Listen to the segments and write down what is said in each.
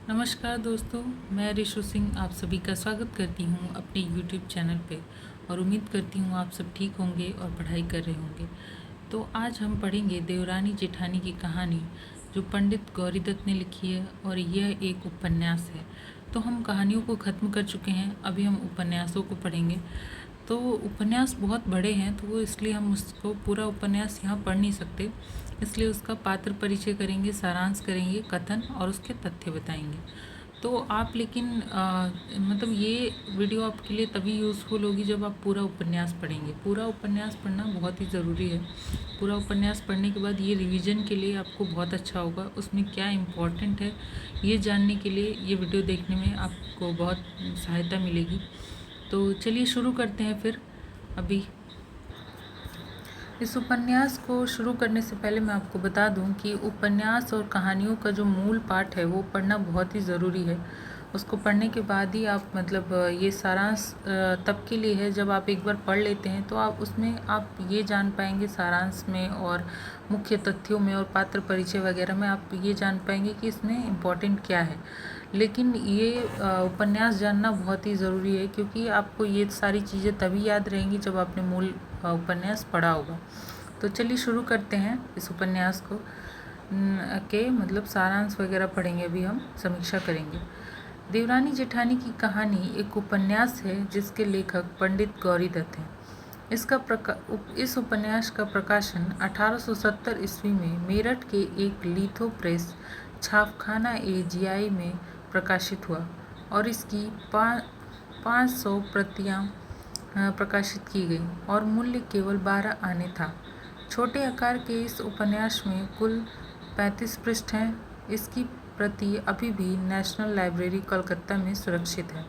नमस्कार दोस्तों, मैं रिशु सिंह आप सभी का स्वागत करती हूँ अपने YouTube चैनल पे और उम्मीद करती हूँ आप सब ठीक होंगे और पढ़ाई कर रहे होंगे। तो आज हम पढ़ेंगे देवरानी जेठानी की कहानी जो पंडित गौरीदत्त ने लिखी है और यह एक उपन्यास है। तो हम कहानियों को ख़त्म कर चुके हैं, अभी हम उपन्यासों को पढ़ेंगे। तो उपन्यास बहुत बड़े हैं तो वो इसलिए हम उसको पूरा उपन्यास यहाँ पढ़ नहीं सकते, इसलिए उसका पात्र परिचय करेंगे, सारांश करेंगे, कथन और उसके तथ्य बताएंगे। तो आप लेकिन मतलब ये वीडियो आपके लिए तभी यूज़फुल होगी जब आप पूरा उपन्यास पढ़ेंगे। पूरा उपन्यास पढ़ना बहुत ही ज़रूरी है। पूरा उपन्यास पढ़ने के बाद ये रिवीजन के लिए आपको बहुत अच्छा होगा। उसमें क्या इम्पोर्टेंट है ये जानने के लिए ये वीडियो देखने में आपको बहुत सहायता मिलेगी। तो चलिए शुरू करते हैं फिर। अभी इस उपन्यास को शुरू करने से पहले मैं आपको बता दूं कि उपन्यास और कहानियों का जो मूल पाठ है वो पढ़ना बहुत ही ज़रूरी है। उसको पढ़ने के बाद ही आप ये सारांश तब के लिए है जब आप एक बार पढ़ लेते हैं तो आप उसमें आप ये जान पाएंगे, सारांश में और मुख्य तथ्यों में और पात्र परिचय वगैरह में आप ये जान पाएंगे कि इसमें इम्पोर्टेंट क्या है। लेकिन ये उपन्यास जानना बहुत ही ज़रूरी है क्योंकि आपको ये सारी चीज़ें तभी याद रहेंगी जब आपने मूल उपन्यास पढ़ा होगा। तो चलिए शुरू करते हैं इस उपन्यास को के सारांश वगैरह पढ़ेंगे, अभी हम समीक्षा करेंगे। देवरानी जेठानी की कहानी एक उपन्यास है जिसके लेखक पंडित गौरीदत्त हैं। इस उपन्यास का प्रकाशन 1870 ईस्वी में मेरठ के एक लिथो प्रेस छापखाना एजीआई में प्रकाशित हुआ और इसकी 500 प्रतियां प्रकाशित की गई और मूल्य केवल 12 आने था। छोटे आकार के इस उपन्यास में कुल 35 पृष्ठ हैं। इसकी प्रति अभी भी नेशनल लाइब्रेरी कोलकाता में सुरक्षित है।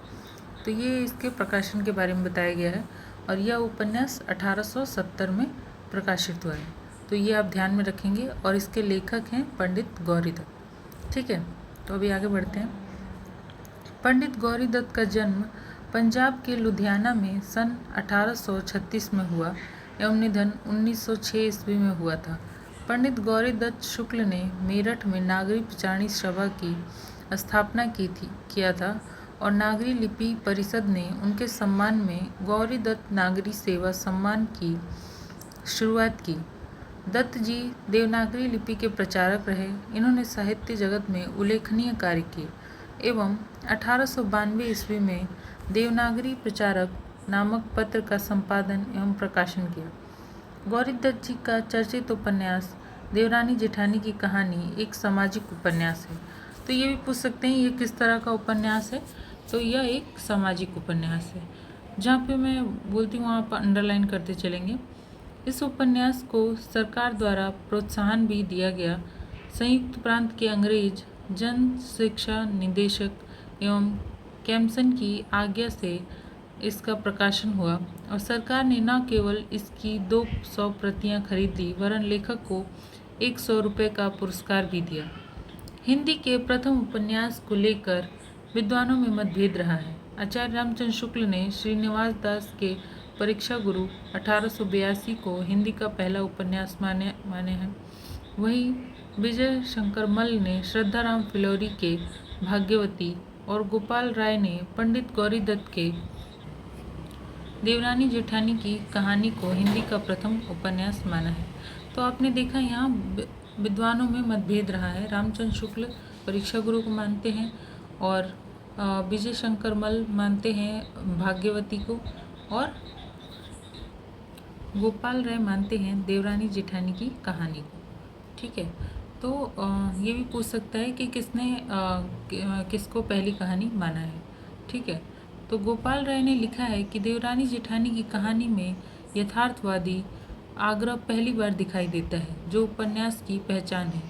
तो ये इसके प्रकाशन के बारे में बताया गया है और यह उपन्यास 1870 में प्रकाशित हुआ है। तो ये आप ध्यान में रखेंगे और इसके लेखक हैं पंडित गौरीदत्त। ठीक है, तो अभी आगे बढ़ते हैं। पंडित गौरीदत्त का जन्म पंजाब के लुधियाना में सन 1836 में हुआ एवं निधन 1906 ईस्वी में हुआ था। पंडित गौरीदत्त शुक्ल ने मेरठ में नागरी पिचाणी सभा की स्थापना किया था और नागरी लिपि परिषद ने उनके सम्मान में गौरीदत्त नागरी सेवा सम्मान की शुरुआत की। दत्त जी देवनागरी लिपि के प्रचारक रहे। इन्होंने साहित्य जगत में उल्लेखनीय कार्य किए एवं 1892 ईस्वी में देवनागरी प्रचारक नामक पत्र का संपादन एवं प्रकाशन किया। गौरीदत्त जी का चर्चित उपन्यास देवरानी जेठानी की कहानी एक सामाजिक उपन्यास है। तो ये भी पूछ सकते हैं ये किस तरह का उपन्यास है। तो यह एक सामाजिक उपन्यास है। जहाँ पे मैं बोलती हूँ आप अंडरलाइन करते चलेंगे। इस उपन्यास को सरकार द्वारा प्रोत्साहन भी दिया गया। संयुक्त प्रांत के अंग्रेज जन शिक्षा निदेशक एवं कैम्सन की आज्ञा से इसका प्रकाशन हुआ और सरकार ने न केवल इसकी 200 प्रतियां खरीद ली वरन लेखक को 100 रुपये का पुरस्कार भी दिया। हिंदी के प्रथम उपन्यास को लेकर विद्वानों में मतभेद रहा है। आचार्य रामचंद्र शुक्ल ने श्रीनिवास दास के परीक्षा गुरु 1882 को हिंदी का पहला उपन्यास माने हैं। वहीं विजय शंकर मल्ल ने श्रद्धाराम फिल्लौरी के भाग्यवती और गोपाल राय ने पंडित गौरीदत्त के देवरानी जेठानी की कहानी को हिंदी का प्रथम उपन्यास माना है। तो आपने देखा यहाँ विद्वानों में मतभेद रहा है। रामचंद्र शुक्ल परीक्षा गुरु को मानते हैं और विजय शंकर मल्ल मानते हैं भाग्यवती को और गोपाल राय मानते हैं देवरानी जेठानी की कहानी को। ठीक है, तो ये भी पूछ सकता है कि किसको पहली कहानी माना है। ठीक है, तो गोपाल राय ने लिखा है कि देवरानी जेठानी की कहानी में यथार्थवादी आग्रह पहली बार दिखाई देता है जो उपन्यास की पहचान है।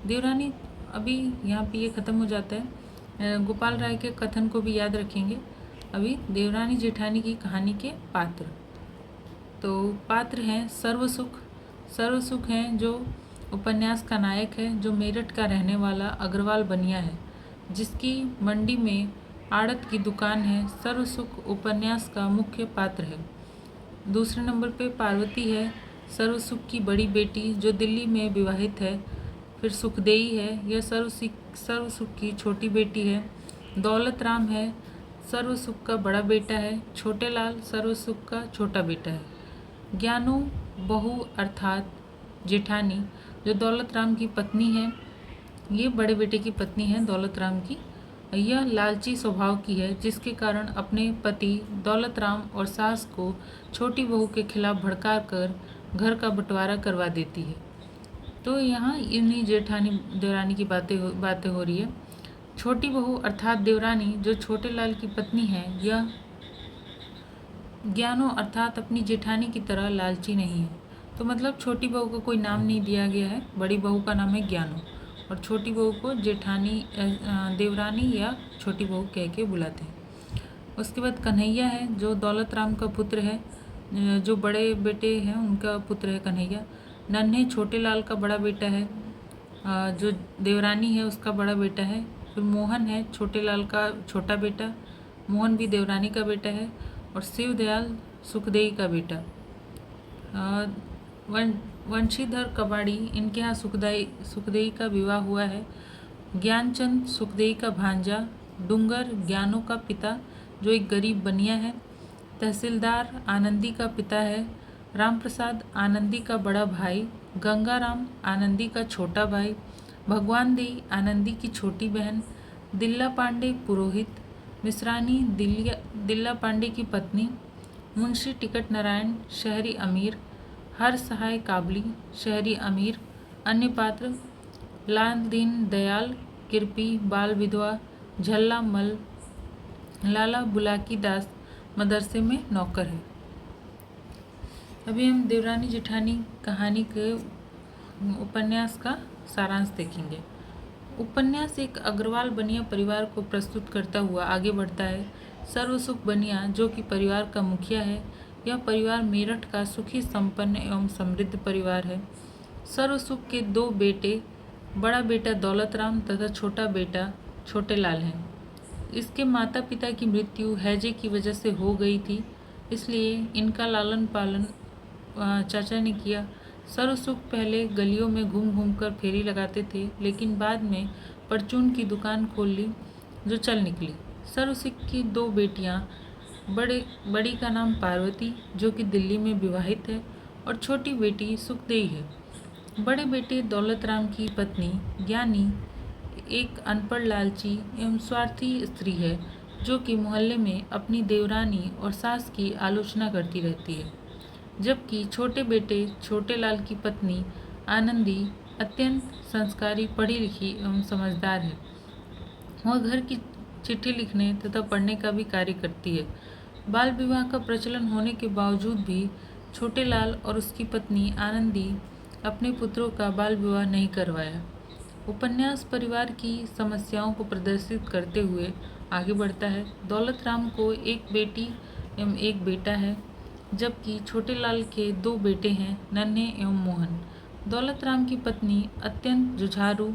देवरानी अभी यहाँ पे ये ख़त्म हो जाता है। गोपाल राय के कथन को भी याद रखेंगे। अभी देवरानी जेठानी की कहानी के पात्र, तो पात्र हैं सर्वसुख हैं जो उपन्यास का नायक है, जो मेरठ का रहने वाला अग्रवाल बनिया है जिसकी मंडी में आड़त की दुकान है। सर्वसुख उपन्यास का मुख्य पात्र है। दूसरे नंबर पे पार्वती है, सर्वसुख की बड़ी बेटी जो दिल्ली में विवाहित है। फिर सुखदेई है, यह सर्व सुख की छोटी बेटी है। दौलत राम है, सर्व सुख का बड़ा बेटा है। छोटे लाल सर्व सुख का छोटा बेटा है। ज्ञानो बहू अर्थात जेठानी, जो दौलत राम की पत्नी है, ये बड़े बेटे की पत्नी है दौलत राम की। यह लालची स्वभाव की है, जिसके कारण अपने पति दौलत राम और सास को छोटी बहू के खिलाफ भड़का कर घर का बंटवारा करवा देती है। तो यहाँ इन्हीं जेठानी देवरानी की बातें हो रही है। छोटी बहू अर्थात देवरानी, जो छोटे लाल की पत्नी है, यह ज्ञानो अर्थात अपनी जेठानी की तरह लालची नहीं है। तो मतलब छोटी बहू को कोई नाम नहीं दिया गया है, बड़ी बहू का नाम है ज्ञानो और छोटी बहू को जेठानी देवरानी या छोटी बहू कह के बुलाते हैं। उसके बाद कन्हैया है, जो दौलत राम का पुत्र है, जो बड़े बेटे हैं उनका पुत्र है कन्हैया। नन्हे छोटे लाल का बड़ा बेटा है, जो देवरानी है उसका बड़ा बेटा है। फिर मोहन है, छोटे लाल का छोटा बेटा, मोहन भी देवरानी का बेटा है। और शिवदयाल सुखदेई का बेटा। वंशीधर कबाड़ी, इनके यहाँ सुखदेई का विवाह हुआ है। ज्ञानचंद सुखदेई का भांजा। डूंगर ज्ञानों का पिता, जो एक गरीब बनिया है। तहसीलदार आनंदी का पिता है। राम प्रसाद आनंदी का बड़ा भाई। गंगाराम आनंदी का छोटा भाई। भगवान देई आनंदी की छोटी बहन। दिल्ला पांडे पुरोहित। मिश्रानी दिल्ला पांडे की पत्नी। मुंशी टिकट नारायण शहरी अमीर। हर सहाय काबली शहरी अमीर। अन्य पात्र लाल दीन दयाल किरपी बाल विधवा झल्ला मल। लाला बुलाकी दास मदरसे में नौकर है। अभी हम देवरानी जेठानी कहानी के उपन्यास का सारांश देखेंगे। उपन्यास एक अग्रवाल बनिया परिवार को प्रस्तुत करता हुआ आगे बढ़ता है। सर्वसुख बनिया, जो कि परिवार का मुखिया है, यह परिवार मेरठ का सुखी संपन्न एवं समृद्ध परिवार है। सर्वसुख के दो बेटे, बड़ा बेटा दौलत राम तथा छोटा बेटा छोटे लाल हैं। इसके माता पिता की मृत्यु हैजे की वजह से हो गई थी, इसलिए इनका लालन पालन चाचा ने किया। सर्वसुख पहले गलियों में घूम घूम कर फेरी लगाते थे, लेकिन बाद में परचून की दुकान खोल ली, जो चल निकली। सर्वसुख की दो बेटियां, बड़ी का नाम पार्वती, जो कि दिल्ली में विवाहित है, और छोटी बेटी सुखदेई है। बड़े बेटे दौलत राम की पत्नी ज्ञानी एक अनपढ़ लालची एवं स्वार्थी स्त्री है, जो कि मोहल्ले में अपनी देवरानी और सास की आलोचना करती रहती है। जबकि छोटे बेटे छोटे लाल की पत्नी आनंदी अत्यंत संस्कारी, पढ़ी लिखी एवं समझदार है। वह घर की चिट्ठी लिखने तथा पढ़ने का भी कार्य करती है। बाल विवाह का प्रचलन होने के बावजूद भी छोटे लाल और उसकी पत्नी आनंदी अपने पुत्रों का बाल विवाह नहीं करवाया। उपन्यास परिवार की समस्याओं को प्रदर्शित करते हुए आगे बढ़ता है। दौलत राम को एक बेटी एवं एक बेटा है, जबकि छोटे लाल के दो बेटे हैं, नन्हे एवं मोहन। दौलत राम की पत्नी अत्यंत जुझारू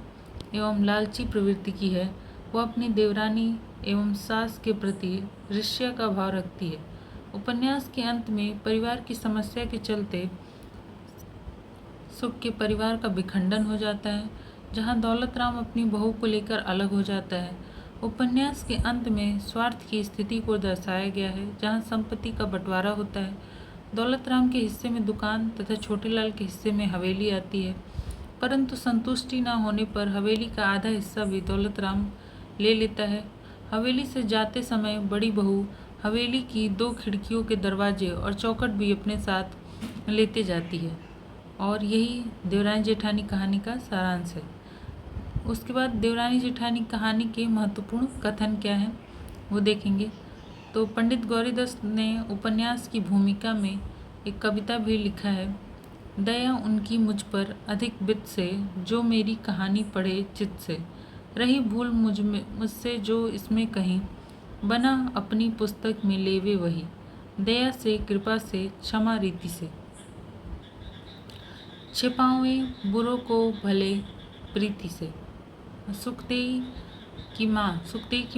एवं लालची प्रवृत्ति की है। वह अपनी देवरानी एवं सास के प्रति ईर्ष्या का भाव रखती है। उपन्यास के अंत में परिवार की समस्या के चलते सुख के परिवार का विखंडन हो जाता है, जहां दौलत राम अपनी बहू को लेकर अलग हो जाता है। उपन्यास के अंत में स्वार्थ की स्थिति को दर्शाया गया है, जहां संपत्ति का बंटवारा होता है। दौलत राम के हिस्से में दुकान तथा छोटे लाल के हिस्से में हवेली आती है, परंतु संतुष्टि न होने पर हवेली का आधा हिस्सा भी दौलत राम ले लेता है। हवेली से जाते समय बड़ी बहू हवेली की दो खिड़कियों के दरवाजे और चौखट भी अपने साथ लेते जाती है। और यही देवरानी जेठानी कहानी का सारांश है। उसके बाद देवरानी जेठानी कहानी के महत्वपूर्ण कथन क्या हैं वो देखेंगे। तो पंडित गौरीदत्त ने उपन्यास की भूमिका में एक कविता भी लिखा है। दया उनकी मुझ पर अधिक बित से, जो मेरी कहानी पढ़े चित्त से। रही भूल मुझसे जो इसमें कहीं, बना अपनी पुस्तक में लेवे वही। दया से कृपा से क्षमा रीति से, छिपावे बुरों को भले प्रीति से। सुखदेई की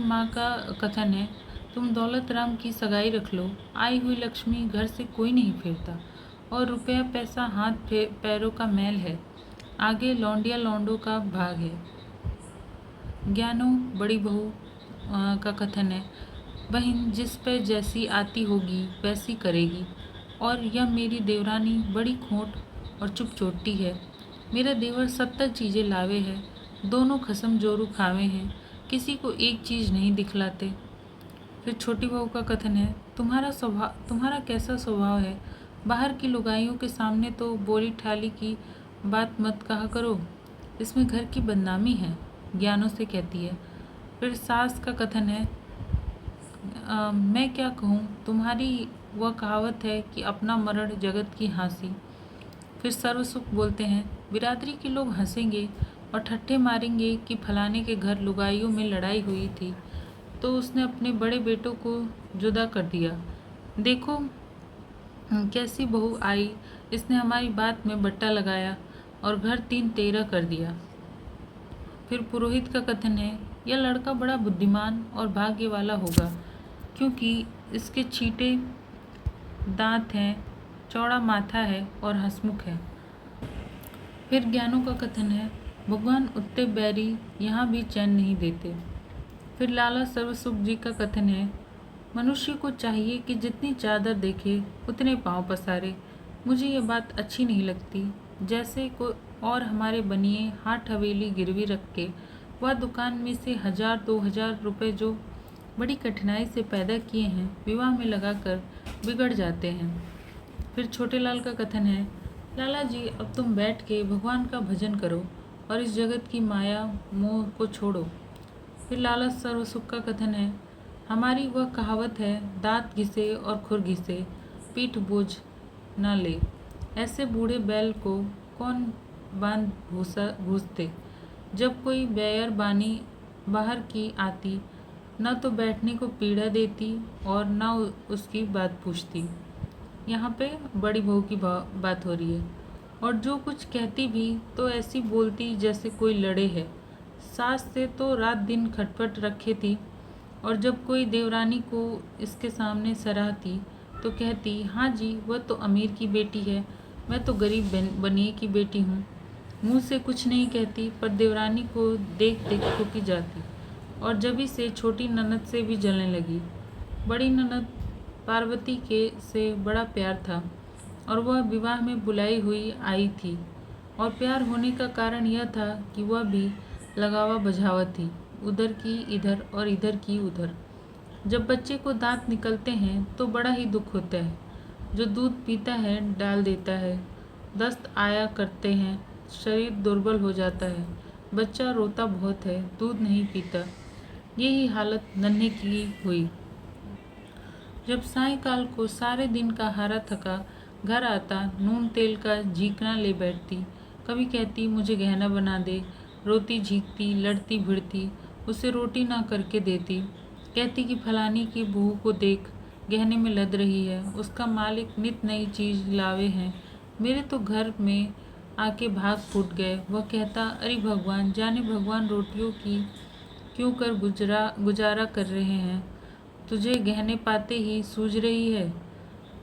माँ का कथन है, तुम दौलत राम की सगाई रख लो, आई हुई लक्ष्मी घर से कोई नहीं फेरता, और रुपया पैसा हाथ पैरों का मैल है। आगे लौंडिया लौंडों का भाग है। ज्ञानो बड़ी बहू का कथन है, बहन जिस पर जैसी आती होगी वैसी करेगी, और यह मेरी देवरानी बड़ी खोट और चुप चोटी है। मेरा देवर 70 चीज़ें लावे है, दोनों खसम जोरू खावे हैं, किसी को एक चीज़ नहीं दिखलाते। फिर छोटी बहू का कथन है, तुम्हारा कैसा स्वभाव है, बाहर की लुगाइयों के सामने तो बोली ठाली की बात मत कहा करो, इसमें घर की बदनामी है, ज्ञानों से कहती है। फिर सास का कथन है, मैं क्या कहूँ, तुम्हारी वह कहावत है कि अपना मरण जगत की हंसी। फिर सर्वसुख बोलते हैं, बिरादरी के लोग हंसेंगे और ठट्ठे मारेंगे कि फलाने के घर लुगाइयों में लड़ाई हुई थी तो उसने अपने बड़े बेटों को जुदा कर दिया। देखो कैसी बहू आई, इसने हमारी बात में बट्टा लगाया और घर 3-13 कर दिया। फिर पुरोहित का कथन है, यह लड़का बड़ा बुद्धिमान और भाग्य वाला होगा, क्योंकि इसके छींटे दांत हैं, चौड़ा माथा है और हंसमुख है। फिर ज्ञानों का कथन है, भगवान उत्ते बैरी यहाँ भी चैन नहीं देते। फिर लाला सर्वसुख जी का कथन है, मनुष्य को चाहिए कि जितनी चादर देखे उतने पाँव पसारे। मुझे ये बात अच्छी नहीं लगती, जैसे कोई और हमारे बनिए हाथ हवेली गिरवी रख के वह दुकान में से 1000-2000 रुपये जो बड़ी कठिनाई से पैदा किए हैं विवाह में लगाकर बिगड़ जाते हैं। फिर छोटे लाल का कथन है, लाला जी अब तुम बैठ के भगवान का भजन करो और इस जगत की माया मोह को छोड़ो। फिर लाला सर्वसुख का कथन है, हमारी वह कहावत है, दांत घिसे और खुर घिसे पीठ बोझ न ले, ऐसे बूढ़े बैल को कौन बांध घूसते। जब कोई बैयर बानी बाहर की आती न तो बैठने को पीड़ा देती और न उसकी बात पूछती। यहाँ पे बड़ी बहू की बात हो रही है, और जो कुछ कहती भी तो ऐसी बोलती जैसे कोई लड़े है। सास से तो रात दिन खटपट रखे थी, और जब कोई देवरानी को इसके सामने सराहती तो कहती, हाँ जी वह तो अमीर की बेटी है, मैं तो गरीब बनिए की बेटी हूँ। मुँह से कुछ नहीं कहती पर देवरानी को देख देख ठोकी जाती, और जब से छोटी ननद से भी जलने लगी। बड़ी ननद पार्वती के से बड़ा प्यार था और वह विवाह में बुलाई हुई आई थी, और प्यार होने का कारण यह था कि वह भी लगावा बझावा थी, उधर की इधर और इधर की उधर। जब बच्चे को दांत निकलते हैं तो बड़ा ही दुख होता है, जो दूध पीता है डाल देता है, दस्त आया करते हैं, शरीर दुर्बल हो जाता है, बच्चा रोता बहुत है, दूध नहीं पीता। यही हालत नन्हे की हुई। जब सायंकाल को सारे दिन का हारा थका घर आता, नून तेल का झीकना ले बैठती, कभी कहती मुझे गहना बना दे, रोती झीकती लड़ती भिड़ती, उसे रोटी ना करके देती, कहती कि फलानी की बहू को देख गहने में लद रही है, उसका मालिक नित नई चीज़ लावे हैं, मेरे तो घर में आके भाग फूट गए। वह कहता, अरे भगवान जाने भगवान रोटियों की क्यों कर गुजारा कर रहे हैं, तुझे गहने पाते ही सूझ रही है।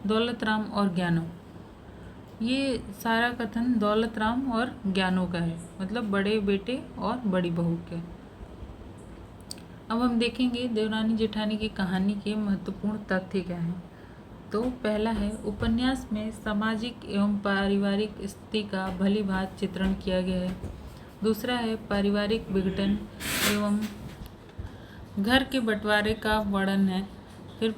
दौलत राम और ज्ञानो, ये सारा कथन दौलत राम और ज्ञानो का है, मतलब बड़े बेटे और बड़ी बहू के। अब हम देखेंगे देवरानी जेठानी की कहानी के महत्वपूर्ण तथ्य क्या हैं। तो पहला है, उपन्यास में सामाजिक एवं पारिवारिक स्थिति का भली भांति चित्रण किया गया है। दूसरा है, पारिवारिक विघटन एवं घर के बंटवारे का वर्णन है। फिर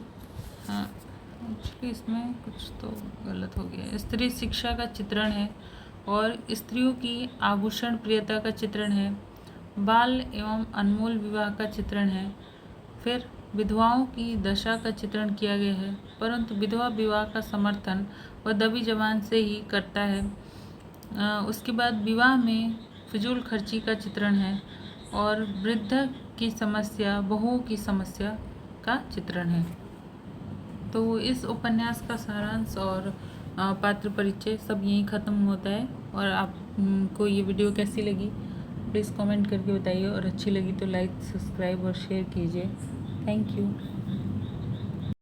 इसमें कुछ तो गलत हो गया, स्त्री शिक्षा का चित्रण है और स्त्रियों की आभूषण प्रियता का चित्रण है। बाल एवं अनमोल विवाह का चित्रण है। फिर विधवाओं की दशा का चित्रण किया गया है, परंतु विधवा विवाह का समर्थन वह दबी जबान से ही करता है। उसके बाद विवाह में फिजूल खर्ची का चित्रण है और वृद्ध की समस्या, बहुओं की समस्या का चित्रण है। तो इस उपन्यास का सारांश और पात्र परिचय सब यहीं ख़त्म होता है। और आपको ये वीडियो कैसी लगी प्लीज़ कमेंट करके बताइए, और अच्छी लगी तो लाइक, सब्सक्राइब और शेयर कीजिए। Thank you.